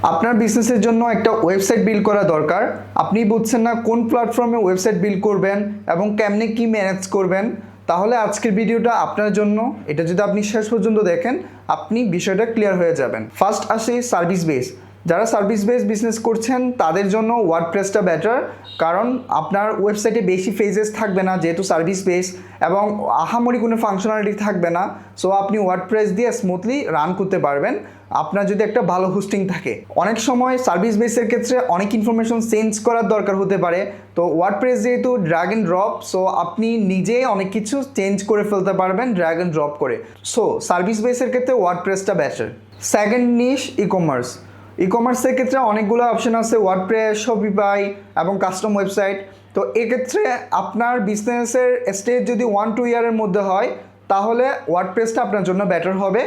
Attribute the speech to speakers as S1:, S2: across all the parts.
S1: আপনার বিজনেসের জন্য একটা ওয়েবসাইট বিল্ড করা দরকার। আপনি বুঝছেন না কোন প্ল্যাটফর্মে ওয়েবসাইট বিল্ড করবেন এবং কেমনে কি ম্যানেজ করবেন, তাহলে আজকের ভিডিওটা আপনার জন্য। এটা যদি আপনি শেষ পর্যন্ত দেখেন, আপনি বিষয়টা ক্লিয়ার হয়ে যাবেন। ফার্স্ট আসি সার্ভিস বেস। যারা সার্ভিস বেস বিজনেস করছেন তাদের জন্য ওয়ার্ডপ্রেসটা বেটার, কারণ আপনার ওয়েবসাইটে বেশি ফেজেস থাকবে না যেহেতু সার্ভিস বেস, এবং আহামরি কোনো ফাংশনালিটি থাকবে না। সো আপনি ওয়ার্ডপ্রেস দিয়ে স্মুথলি রান করতে পারবেন আপনার যদি একটা ভালো হোস্টিং থাকে। অনেক সময় সার্ভিস বেসের ক্ষেত্রে অনেক ইনফরমেশন চেঞ্জ করার দরকার হতে পারে, তো ওয়ার্ডপ্রেস যেহেতু ড্র্যাগ অ্যান্ড ড্রপ, সো আপনি নিজেই অনেক কিছু চেঞ্জ করে ফেলতে পারবেন ড্র্যাগ অ্যান্ড ড্রপ করে। সো সার্ভিস বেসের ক্ষেত্রে ওয়ার্ডপ্রেসটা বেটার। সেকেন্ড নিশ ই কমার্সের ক্ষেত্রে অনেকগুলো অপশন আছে, ওয়ার্ডপ্রেস, শপিফাই এবং কাস্টম ওয়েবসাইট। তো এক্ষেত্রে আপনার বিজনেসের স্টেজ যদি 1-2 ইয়ারের মধ্যে হয় তাহলে ওয়ার্ডপ্রেসটা আপনার জন্য বেটার হবে,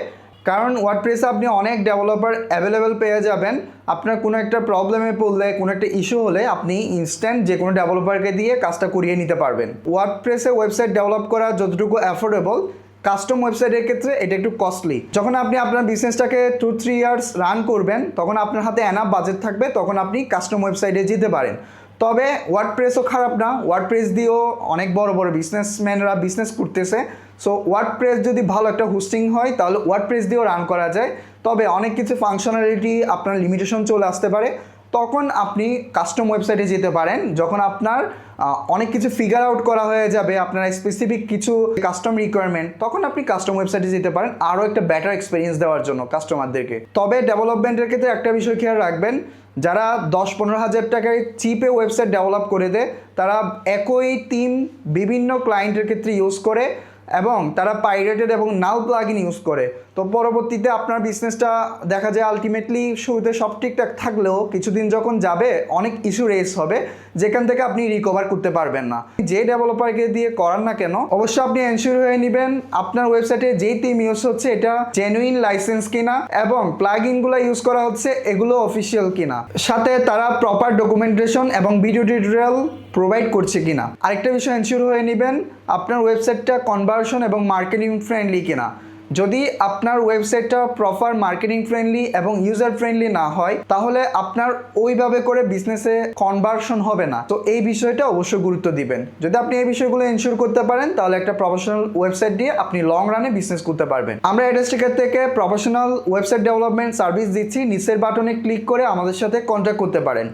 S1: কারণ ওয়ার্ডপ্রেসে আপনি অনেক ডেভেলপার অ্যাভেলেবেল পেয়ে যাবেন। আপনার কোনো একটা প্রবলেমে পড়লে, কোনো একটা ইস্যু হলে আপনি ইনস্ট্যান্ট যে কোনো ডেভেলপারকে দিয়ে কাজটা করিয়ে নিতে পারবেন। ওয়ার্ডপ্রেসে ওয়েবসাইট ডেভেলপ করা যতটুকু অ্যাফোর্ডেবল, কাস্টম ওয়েবসাইটের ক্ষেত্রে এটা একটু কস্টলি। যখন আপনি আপনার বিজনেসটাকে 2-3 ইয়ার্স রান করবেন তখন আপনার হাতে এনাফ বাজেট থাকবে, তখন আপনি কাস্টম ওয়েবসাইটে যেতে পারেন। তবে ওয়ার্ডপ্রেসও খারাপ না, ওয়ার্ডপ্রেস দিয়েও অনেক বড় বড় বিজনেসম্যানরা বিজনেস করতেছে। সো ওয়ার্ডপ্রেস যদি ভালো একটা হোস্টিং হয় তাহলে ওয়ার্ডপ্রেস দিয়েও রান করা যায়। তবে অনেক কিছু ফাংশনালিটি আপনার লিমিটেশন চলে আসতে পারে, তখন আপনি কাস্টম ওয়েবসাইটে যেতে পারেন। যখন আপনার অনেক কিছু ফিগার আউট করা হয়ে যাবে, আপনার স্পেসিফিক কিছু কাস্টম রিকোয়ারমেন্ট, তখন আপনি কাস্টম ওয়েবসাইটে যেতে পারেন আরও একটা বেটার এক্সপিরিয়েন্স দেওয়ার জন্য কাস্টমারদেরকে। তবে ডেভেলপমেন্টের ক্ষেত্রে একটা বিষয় খেয়াল রাখবেন, যারা 10-15 হাজার টাকায় চিপে ওয়েবসাইট ডেভেলপ করে দেয় তারা একই টিম বিভিন্ন ক্লায়েন্টের ক্ষেত্রে ইউজ করে এবং তারা পাইরেটেড এবং নাল প্লাগইন ইউজ করে। তো পরবর্তীতে আপনার বিজনেসটা দেখা যায় আলটিমেটলি শুরুতে সব ঠিকঠাক থাকলেও কিছুদিন যখন যাবে অনেক ইস্যু রেস হবে, যেখান থেকে আপনি রিকভার করতে পারবেন না। যে ডেভেলপারকে দিয়ে করান না কেন, অবশ্যই আপনি এনশিওর হয়ে নেবেন আপনার ওয়েবসাইটে যেই টিম ইউজ হচ্ছে এটা জেনুইন লাইসেন্স কিনা এবং প্লাগইনগুলো ইউজ করা হচ্ছে এগুলো অফিসিয়াল কিনা, সাথে তারা প্রপার ডকুমেন্টেশন এবং ভিডিও টিউটোরিয়াল প্রোভাইড করছে কিনা। আরেকটা বিষয় এনশিওর হয়ে নেবেন আপনার ওয়েবসাইটটা কনভার্সন এবং মার্কেটিং ফ্রেন্ডলি কিনা। যদি আপনার ওয়েবসাইটটা প্রপার মার্কেটিং ফ্রেন্ডলি এবং ইউজার ফ্রেন্ডলি না হয় তাহলে আপনার ওইভাবে করে বিজনেসে কনভার্সন হবে না। তো এই বিষয়টা অবশ্যই গুরুত্ব দিবেন। যদি আপনি এই বিষয়গুলো এনশিওর করতে পারেন তাহলে একটা প্রফেশনাল ওয়েবসাইট দিয়ে আপনি লং রানে বিজনেস করতে পারবেন। আমরা এডাস্টিকার থেকে প্রফেশনাল ওয়েবসাইট ডেভেলপমেন্ট সার্ভিস দিচ্ছি, নিচের বাটনে ক্লিক করে আমাদের সাথে কন্ট্যাক্ট করতে পারেন।